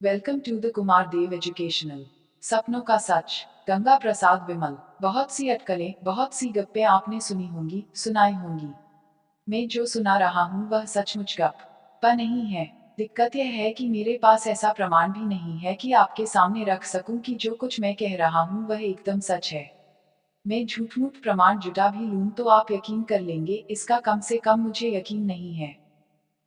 Welcome to the Kumar Dev educational. सपनों का सच। गंगा प्रसाद विमल। बहुत सी अटकलें, बहुत सी गप्पें आपने सुनी होंगी, सुनाई होंगी। मैं जो सुना रहा हूँ वह सचमुच गप नहीं है। दिक्कत यह है कि मेरे पास ऐसा प्रमाण भी नहीं है कि आपके सामने रख सकूं कि जो कुछ मैं कह रहा हूँ वह एकदम सच है। मैं झूठ मूठ प्रमाण जुटा भी लूं तो आप यकीन कर लेंगे, इसका कम से कम मुझे यकीन नहीं है।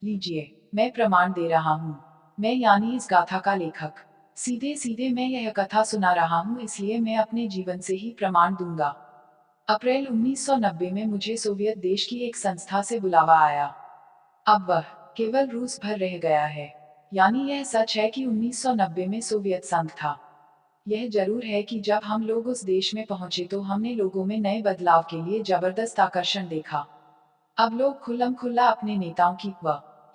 लीजिए, मैं प्रमाण दे रहा हूँ। मैं यानी इस गाथा का लेखक। सीधे सीधे मैं यह कथा सुना रहा हूँ, इसलिए मैं अपने जीवन से ही प्रमाण दूंगा। अप्रैल 1990 में मुझे सोवियत देश की एक संस्था से बुलावा आया। अब वह केवल रूस भर रह गया है। यानी यह सच है कि 1990 में सोवियत संघ था। यह जरूर है कि जब हम लोग उस देश में पहुंचे तो हमने लोगों में नए बदलाव के लिए जबरदस्त आकर्षण देखा। अब लोग खुल्लम खुल्ला अपने नेताओं की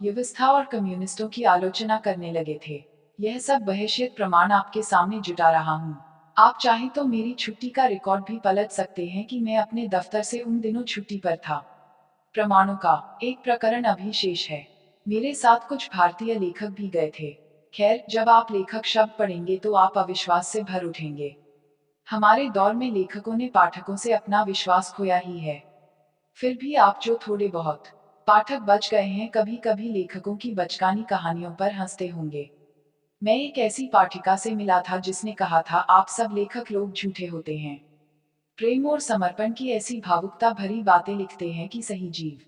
व्यवस्था और कम्युनिस्टों की आलोचना करने लगे थे। यह सब बहैसियत प्रमाण आपके सामने जुटा रहा हूँ। आप चाहें तो मेरी छुट्टी का रिकॉर्ड भी पलट सकते हैं कि मैं अपने दफ्तर से उन दिनों छुट्टी पर था। प्रमाणों का एक प्रकरण अभी शेष है। मेरे साथ कुछ भारतीय लेखक भी गए थे। खैर, जब आप लेखक शब्द पढ़ेंगे तो आप अविश्वास से भर उठेंगे। हमारे दौर में लेखकों ने पाठकों से अपना विश्वास खोया ही है। फिर भी आप जो थोड़े बहुत पाठक बच गए हैं, कभी कभी लेखकों की बचकानी कहानियों पर हंसते होंगे। मैं एक ऐसी पाठिका से मिला था जिसने कहा था, आप सब लेखक लोग झूठे होते हैं। प्रेम और समर्पण की ऐसी भावुकता भरी बातें लिखते हैं कि सही जीव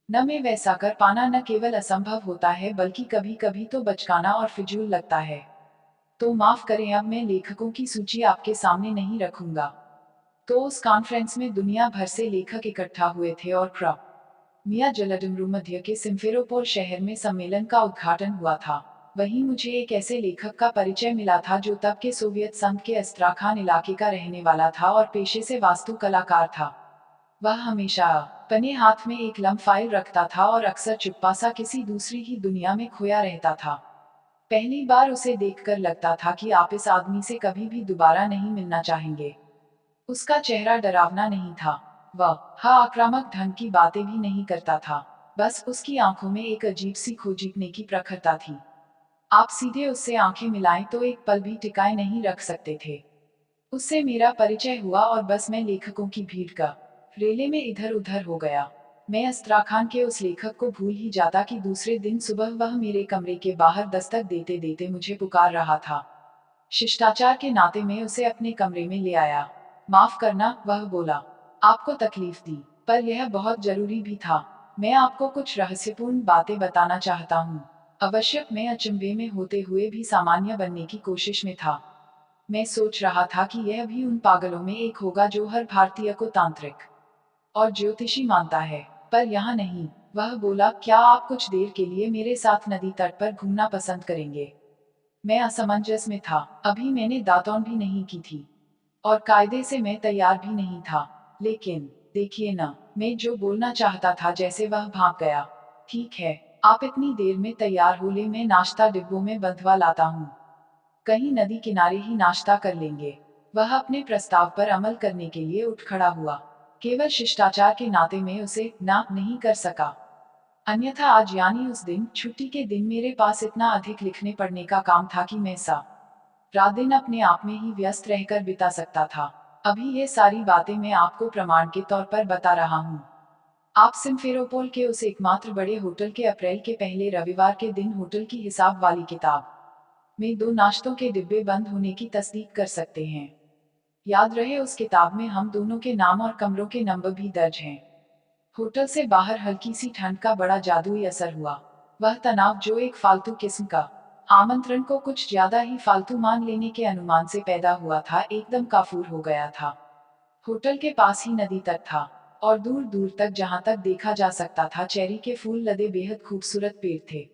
न में वैसा कर पाना न केवल असंभव होता है बल्कि कभी कभी तो बचकाना और फिजूल लगता है। तो माफ करें, अब मैं लेखकों की सूची आपके सामने नहीं रखूंगा। तो उस कॉन्फ्रेंस में दुनिया भर से लेखक इकट्ठा हुए थे और मिया जलडमरू मध्य के सिम्फेरोपोल शहर में सम्मेलन का उद्घाटन हुआ था। वहीं मुझे एक ऐसे लेखक का परिचय मिला था जो तब के सोवियत संघ के अस्त्राखान इलाके का रहने वाला था और पेशे से वास्तु कलाकार था। वह हमेशा अपने हाथ में एक लंब फाइल रखता था और अक्सर चुप्पा सा किसी दूसरी ही दुनिया में खोया रहता था। पहली बार उसे देखकर लगता था कि आप इस आदमी से कभी भी दोबारा नहीं मिलना चाहेंगे। उसका चेहरा डरावना नहीं था। वह आक्रामक ढंग की बातें भी नहीं करता था। बस उसकी आंखों में एक अजीब सी खो जीतने की प्रखरता थी। आप सीधे उससे आंखें मिलाएं तो एक पल भी टिकाए नहीं रख सकते थे। उससे मेरा परिचय हुआ और बस मैं लेखकों की भीड़ का रेले में इधर उधर हो गया। मैं अस्त्राखान के उस लेखक को भूल ही जाता कि दूसरे दिन सुबह वह मेरे कमरे के बाहर दस्तक देते देते मुझे पुकार रहा था। शिष्टाचार के नाते मैं उसे अपने कमरे में ले आया। माफ करना, वह बोला, आपको तकलीफ दी, पर यह बहुत जरूरी भी था। मैं आपको कुछ रहस्यपूर्ण बातें बताना चाहता हूँ। आवश्यक। मैं अचंभे में होते हुए भी सामान्य बनने की कोशिश में था। मैं सोच रहा था कि यह भी उन पागलों में एक होगा जो हर भारतीय को तांत्रिक और ज्योतिषी मानता है। पर यहाँ नहीं। वह बोला, क्या आप कुछ देर के लिए मेरे साथ नदी तट पर घूमना पसंद करेंगे? मैं असमंजस में था। अभी मैंने दातून भी नहीं की थी और कायदे से मैं तैयार भी नहीं था। लेकिन देखिए ना, मैं जो बोलना चाहता था जैसे वह भाग गया। ठीक है, आप इतनी देर में तैयार हो ले, मैं नाश्ता डिब्बों में बंधवा लाता हूँ। कहीं नदी किनारे ही नाश्ता कर लेंगे। वह अपने प्रस्ताव पर अमल करने के लिए उठ खड़ा हुआ। केवल शिष्टाचार के नाते मैं उसे ना नहीं कर सका। अन्यथा आज यानी उस दिन, छुट्टी के दिन, मेरे पास इतना अधिक लिखने पढ़ने का काम था कि मैं रात दिन अपने आप में ही व्यस्त रहकर बिता सकता था। अभी ये सारी बातें मैं आपको प्रमाण के तौर पर बता रहा हूँ। आप सिम्फेरोपोल के उस एकमात्र बड़े होटल के अप्रैल के पहले रविवार के दिन होटल की हिसाब वाली किताब में 2 नाश्तों के डिब्बे बंद होने की तस्दीक कर सकते हैं। याद रहे, उस किताब में हम दोनों के नाम और कमरों के नंबर भी दर्ज हैं। होटल से बाहर हल्की सी ठंड का बड़ा जादुई असर हुआ। वह तनाव जो एक फालतू किस्म का आमंत्रण को कुछ ज्यादा ही फालतू मान लेने के अनुमान से पैदा हुआ था, एकदम काफूर हो गया था। होटल के पास ही नदी तक था और दूर दूर तक, जहां तक देखा जा सकता था, चेरी के फूल लदे बेहद खूबसूरत पेड़ थे।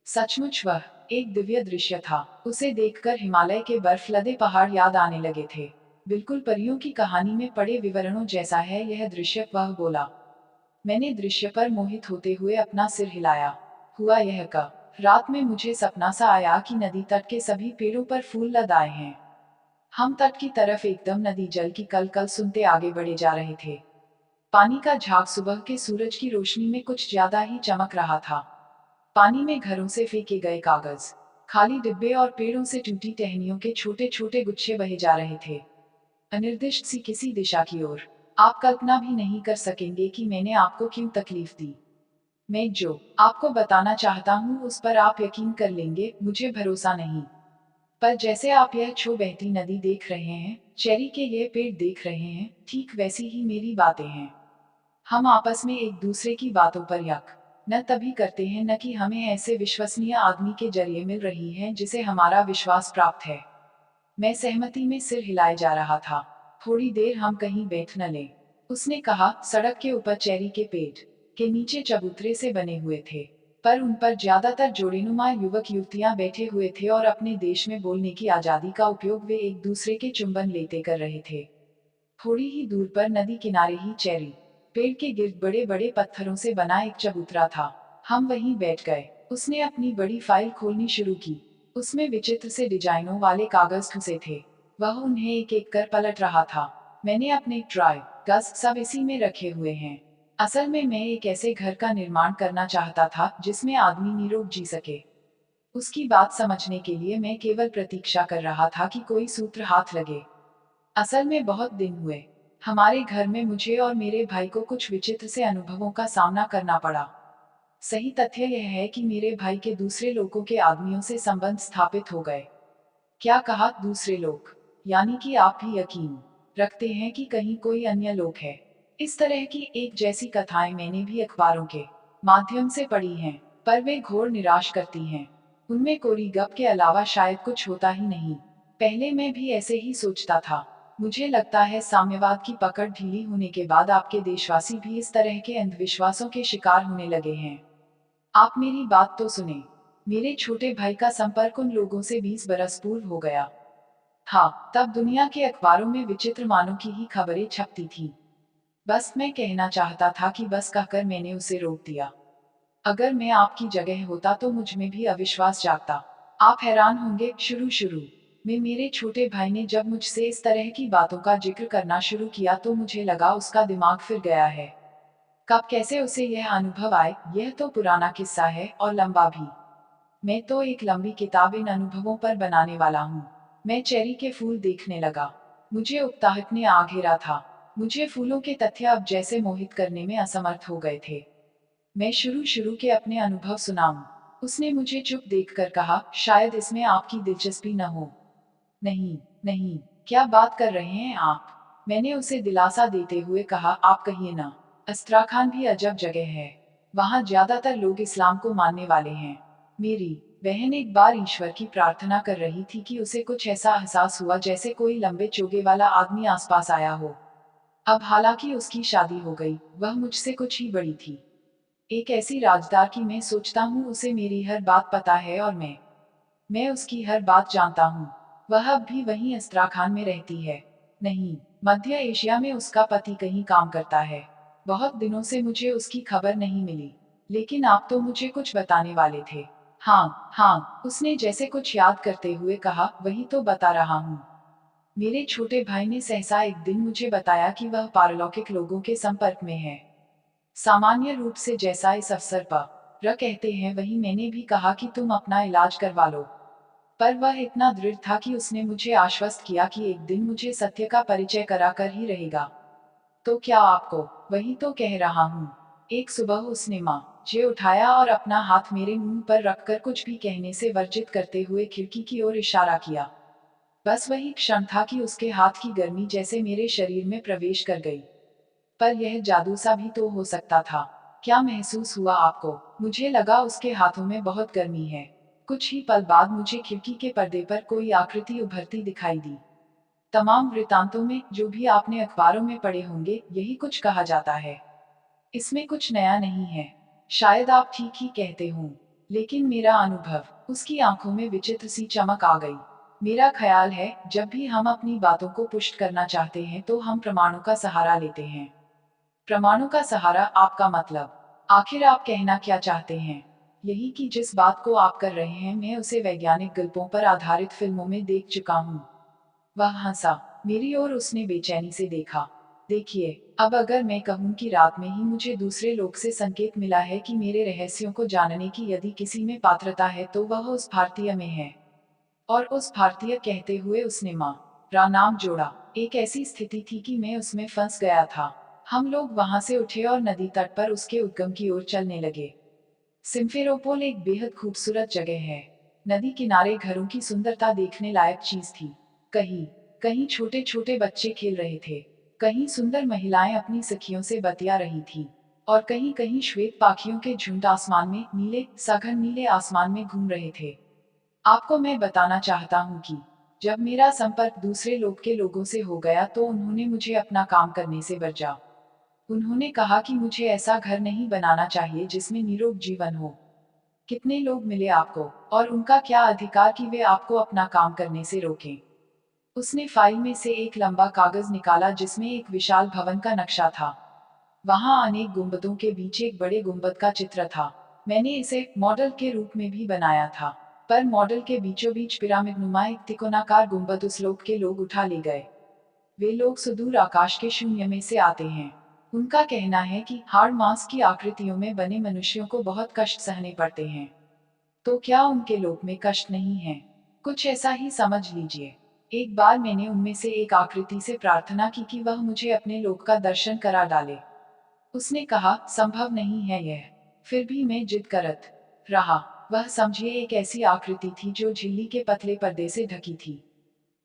सचमुच वह एक दिव्य दृश्य था। उसे देखकर हिमालय के बर्फ लदे पहाड़ याद आने लगे थे। बिल्कुल परियों की कहानी में पड़े विवरणों जैसा है यह दृश्य, वह बोला। मैंने दृश्य पर मोहित होते हुए अपना सिर हिलाया। हुआ यह का रात में मुझे सपना सा आया कि नदी तट के सभी पेड़ों पर फूल लद आए हैं। हम तट की तरफ एकदम नदी जल की कल कल सुनते आगे बढ़े जा रहे थे। पानी का झाग सुबह के सूरज की रोशनी में कुछ ज्यादा ही चमक रहा था। पानी में घरों से फेंके गए कागज, खाली डिब्बे और पेड़ों से टूटी टहनियों के छोटे छोटे गुच्छे बहे जा रहे थे, अनिर्दिष्ट सी किसी दिशा की ओर। आप कल्पना भी नहीं कर सकेंगे कि मैंने आपको क्यों तकलीफ दी। मैं जो आपको बताना चाहता हूँ उस पर आप यकीन कर लेंगे, मुझे भरोसा नहीं। पर जैसे आप यह छो बहती नदी देख रहे हैं, चेरी के ये पेड़ देख रहे हैं, ठीक वैसी ही मेरी बातें हैं। हम आपस में एक दूसरे की बातों पर यक न तभी करते हैं न कि हमें ऐसे विश्वसनीय आदमी के जरिए मिल रही है जिसे हमारा विश्वास प्राप्त है। मैं सहमति में सिर हिलाए जा रहा था। थोड़ी देर हम कहीं बैठ न लें, उसने कहा। सड़क के ऊपर चेरी के पेड़ के नीचे चबूतरे से बने हुए थे, पर उन पर ज्यादातर जोड़ेनुमा युवक युवतियां बैठे हुए थे और अपने देश में बोलने की आजादी का उपयोग वे एक दूसरे के चुंबन लेते कर रहे थे। थोड़ी ही दूर पर नदी किनारे ही चेरी पेड़ के गिर्द बड़े बड़े पत्थरों से बना एक चबूतरा था। हम वहीं बैठ गए। उसने अपनी बड़ी फाइल खोलनी शुरू की। उसमें विचित्र से डिजाइनों वाले कागज ठुसे थे। वह उन्हें एक एक कर पलट रहा था। मैंने अपने ट्राई गज सब इसी में रखे हुए हैं। असल में मैं एक ऐसे घर का निर्माण करना चाहता था जिसमें आदमी निरोग जी सके। उसकी बात समझने के लिए मैं केवल प्रतीक्षा कर रहा था कि कोई सूत्र हाथ लगे। असल में बहुत दिन हुए हमारे घर में मुझे और मेरे भाई को कुछ विचित्र से अनुभवों का सामना करना पड़ा। सही तथ्य यह है कि मेरे भाई के दूसरे लोगों के आदमियों से संबंध स्थापित हो गए। क्या कहा दूसरे लोग? यानी कि आप भी यकीन रखते हैं कि कहीं कोई अन्य लोग है। इस तरह की एक जैसी कथाएं मैंने भी अखबारों के माध्यम से पढ़ी हैं, पर वे घोर निराश करती हैं। उनमें कोरी गप के अलावा शायद कुछ होता ही नहीं। पहले मैं भी ऐसे ही सोचता था। मुझे लगता है साम्यवाद की पकड़ ढीली होने के बाद आपके देशवासी भी इस तरह के अंधविश्वासों के शिकार होने लगे हैं। आप मेरी बात तो सुने। मेरे छोटे भाई का संपर्क उन लोगों से 20 बरस पूर्व हो गया था। तब दुनिया के अखबारों में विचित्र मानों की ही खबरें छपती थी। बस मैं कहना चाहता था कि बस कहकर मैंने उसे रोक दिया। अगर मैं आपकी जगह होता तो मुझ में भी अविश्वास जागता। आप हैरान होंगे, शुरू शुरू में मेरे छोटे भाई ने जब मुझसे इस तरह की बातों का जिक्र करना शुरू किया तो मुझे लगा उसका दिमाग फिर गया है। कब कैसे उसे यह अनुभव आए, यह तो पुराना किस्सा है और लंबा भी। मैं तो एक लंबी किताब इन अनुभवों पर बनाने वाला हूँ। मैं चेरी के फूल देखने लगा। मुझे उकताहट ने आ घेरा था। मुझे फूलों के तथ्य अब जैसे मोहित करने में असमर्थ हो गए थे। मैं शुरू शुरू के अपने अनुभव सुनाऊं। उसने मुझे चुप देखकर कहा, शायद इसमें आपकी दिलचस्पी न हो। नहीं, नहीं, क्या बात कर रहे हैं आप? मैंने उसे दिलासा देते हुए कहा, आप कहिए ना। अस्त्राखान भी अजब जगह है। वहाँ ज्यादातर लोग इस्लाम को मानने वाले हैं। मेरी बहन एक बार ईश्वर की प्रार्थना कर रही थी कि उसे कुछ ऐसा एहसास हुआ जैसे कोई लंबे चोगे वाला आदमी आसपास आया हो। अब हालांकि उसकी शादी हो गई, वह मुझसे कुछ ही बड़ी थी। एक ऐसी राजदार की मैं सोचता हूँ उसे मेरी हर बात पता है और मैं उसकी हर बात जानता हूँ। वह अब भी वहीं अस्त्राखान में रहती है। नहीं, मध्य एशिया में उसका पति कहीं काम करता है। बहुत दिनों से मुझे उसकी खबर नहीं मिली। लेकिन आप तो मुझे कुछ बताने वाले थे। हाँ हाँ, उसने जैसे कुछ याद करते हुए कहा, वही तो बता रहा हूँ। मेरे छोटे भाई ने सहसा एक दिन मुझे बताया कि वह पारलौकिक लोगों के संपर्क में है। सामान्य रूप से जैसा इस अवसर पर कहते हैं वही मैंने भी कहा कि तुम अपना इलाज करवा लो। पर वह इतना दृढ़ था कि उसने मुझे आश्वस्त किया कि एक दिन मुझे सत्य का परिचय कराकर ही रहेगा। तो क्या आपको? वही तो कह रहा हूँ। एक सुबह उसने मुझे उठाया और अपना हाथ मेरे मुंह पर रखकर कुछ भी कहने से वर्जित करते हुए खिड़की की ओर इशारा किया। बस वही क्षण था कि उसके हाथ की गर्मी जैसे मेरे शरीर में प्रवेश कर गई। पर यह जादू सा भी तो हो सकता था। क्या महसूस हुआ आपको? मुझे लगा उसके हाथों में बहुत गर्मी है। कुछ ही पल बाद मुझे खिड़की के पर्दे पर कोई आकृति उभरती दिखाई दी। तमाम वृतांतों में, जो भी आपने अखबारों में पढ़े होंगे, यही कुछ कहा जाता है। इसमें कुछ नया नहीं है। शायद आप ठीक ही कहते हों। लेकिन मेरा अनुभव, उसकी आंखों में विचित्र सी चमक आ गई। मेरा ख्याल है, जब भी हम अपनी बातों को पुष्ट करना चाहते हैं तो हम प्रमाणों का सहारा लेते हैं। प्रमाणों का सहारा, आपका मतलब? आखिर आप कहना क्या चाहते हैं? यही कि जिस बात को आप कर रहे हैं मैं उसे वैज्ञानिक गल्पों पर आधारित फिल्मों में देख चुका हूँ। वह हंसा। मेरी ओर उसने बेचैनी से देखा। देखिए, अब अगर मैं कहूँ कि रात में ही मुझे दूसरे लोग से संकेत मिला है कि मेरे रहस्यों को जानने की यदि किसी में पात्रता है तो वह उस भारतीय में है। और उस भारतीय कहते हुए उसने माँ रा नाम जोड़ा। एक ऐसी स्थिति थी कि मैं उसमें फंस गया था। हम लोग वहां से उठे और नदी तट पर उसके उद्गम की ओर चलने लगे। सिम्फेरोपोल एक बेहद खूबसूरत जगह है। नदी किनारे घरों की सुंदरता देखने लायक चीज थी। कहीं कहीं छोटे छोटे बच्चे खेल रहे थे, कहीं सुंदर महिलाएं अपनी सखियों से बतिया रही थी, और कहीं कहीं श्वेत पाखियों के झुंड आसमान में नीले सघन नीले आसमान में घूम रहे थे। आपको मैं बताना चाहता हूँ कि जब मेरा संपर्क दूसरे लोग के लोगों से हो गया तो उन्होंने मुझे अपना काम करने से बचा। उन्होंने कहा कि मुझे ऐसा घर नहीं बनाना चाहिए जिसमें निरोग जीवन हो। कितने लोग मिले आपको, और उनका क्या अधिकार कि वे आपको अपना काम करने से रोकें। उसने फाइल में से एक लंबा कागज निकाला जिसमें एक विशाल भवन का नक्शा था। वहां अनेक गुंबदों के बीच एक बड़े गुंबद का चित्र था। मैंने इसे मॉडल के रूप में भी बनाया था, पर मॉडल के बीचों बीच पिरामिड नुमा एक तिकोनाकार गुंबद उस लोक के लोग उठा ले गए। वे लोग सुदूर आकाश के शून्य में से आते हैं। उनका कहना है कि हार्ड मांस की आकृतियों में बने मनुष्यों को बहुत कष्ट सहने पड़ते हैं। तो क्या उनके लोक में कष्ट नहीं है? कुछ ऐसा ही समझ लीजिए। एक बार मैंने उनमें से एक आकृति से प्रार्थना की कि वह मुझे अपने लोक का दर्शन करा डाले। उसने कहा, संभव नहीं है यह। फिर भी मैं जिद करत रहा। वह समझिए एक ऐसी आकृति थी जो झिल्ली के पतले पर्दे से ढकी थी।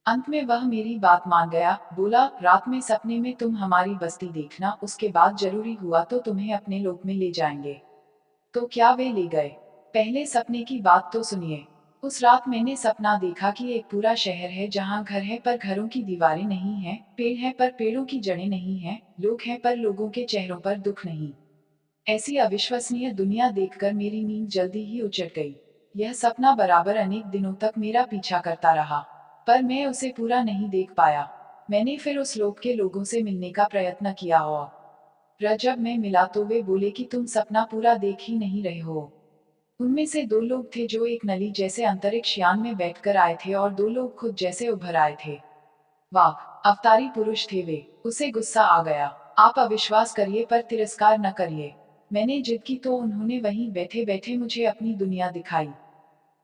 अंत में वह मेरी बात मान गया, बोला, रात में सपने में तुम हमारी बस्ती देखना, उसके बाद जरूरी हुआ तो तुम्हें अपने लोक में ले जाएंगे। तो क्या वे ले गए? पहले सपने की बात तो सुनिए। उस रात मैंने सपना देखा कि एक पूरा शहर है जहाँ घर है पर घरों की दीवारें नहीं है, पेड़ है पर पेड़ों की जड़ें नहीं है, लोग हैं पर लोगों के चेहरों पर दुख नहीं। ऐसी अविश्वसनीय दुनिया देखकर मेरी नींद जल्दी ही उचट गई। यह सपना बराबर अनेक दिनों तक मेरा पीछा करता रहा, पर मैं उसे पूरा नहीं देख पाया। मैंने फिर उस लोक के लोगों से मिलने का प्रयत्न किया और जब मैं मिला तो वे बोले कि तुम सपना पूरा देख ही नहीं रहे हो। उनमें से दो लोग थे जो एक नली जैसे अंतरिक्ष यान में बैठकर आए थे और दो लोग खुद जैसे उभर आए थे। वाह, अवतारी पुरुष थे वे। उसे गुस्सा आ गया। आप अविश्वास करिए पर तिरस्कार न करिए। मैंने जिद की तो उन्होंने वहीं बैठे बैठे मुझे अपनी दुनिया दिखाई।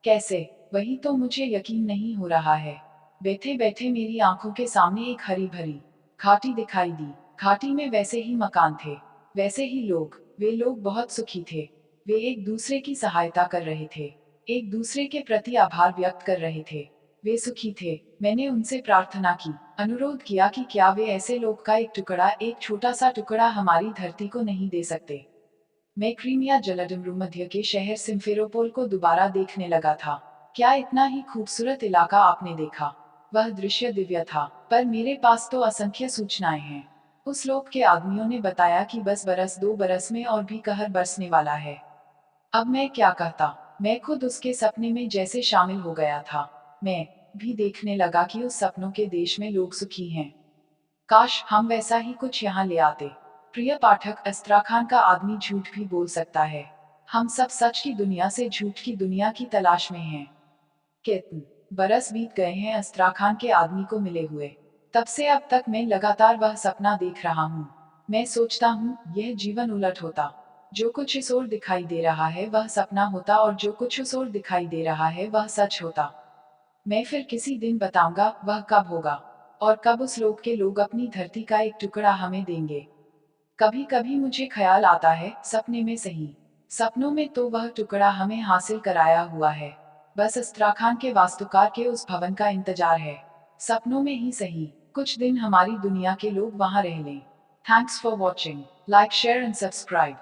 कैसे? वही तो मुझे यकीन नहीं हो रहा है। बैठे बैठे मेरी आंखों के सामने एक हरी भरी घाटी दिखाई दी। घाटी में वैसे ही मकान थे, वैसे ही लोग। वे लोग बहुत सुखी थे। वे एक दूसरे की सहायता कर रहे थे, एक दूसरे के प्रति आभार व्यक्त कर रहे थे। वे सुखी थे। मैंने उनसे प्रार्थना की, अनुरोध किया कि क्या वे ऐसे लोग का एक टुकड़ा, एक छोटा सा टुकड़ा हमारी धरती को नहीं दे सकते। मैं क्रीमिया जलडमरू मध्य के शहर सिम्फेरोपोल को दोबारा देखने लगा था। क्या इतना ही खूबसूरत इलाका आपने देखा? वह दृश्य दिव्य था, पर मेरे पास तो असंख्य सूचनाएं हैं। उस लोक के आदमियों ने बताया कि बस बरस 2 बरस में और भी कहर बरसने वाला है। अब मैं क्या कहता? मैं खुद उसके सपने में जैसे शामिल हो गया था। मैं भी देखने लगा कि उस सपनों के देश में लोग सुखी हैं। काश हम वैसा ही कुछ यहाँ ले आते। प्रिय पाठक, अस्त्राखान का आदमी झूठ भी बोल सकता है। हम सब सच की दुनिया से झूठ की दुनिया की तलाश में हैं। कितने बरस बीत गए हैं अस्त्राखान के आदमी को मिले हुए। तब से अब तक मैं लगातार वह सपना देख रहा हूँ। मैं सोचता हूँ, यह जीवन उलट होता। जो कुछ इस ओर दिखाई दे रहा है वह सपना होता और जो कुछ उस ओर दिखाई दे रहा है वह सच होता। मैं फिर किसी दिन बताऊंगा वह कब होगा, और कब उस लोक के लोग अपनी धरती का एक टुकड़ा हमें देंगे। कभी कभी मुझे ख्याल आता है, सपने में सही, सपनों में तो वह टुकड़ा हमें हासिल कराया हुआ है। बस अस्त्राखान के वास्तुकार के उस भवन का इंतजार है। सपनों में ही सही, कुछ दिन हमारी दुनिया के लोग वहां रह लें। Thanks for watching. Like, share and subscribe.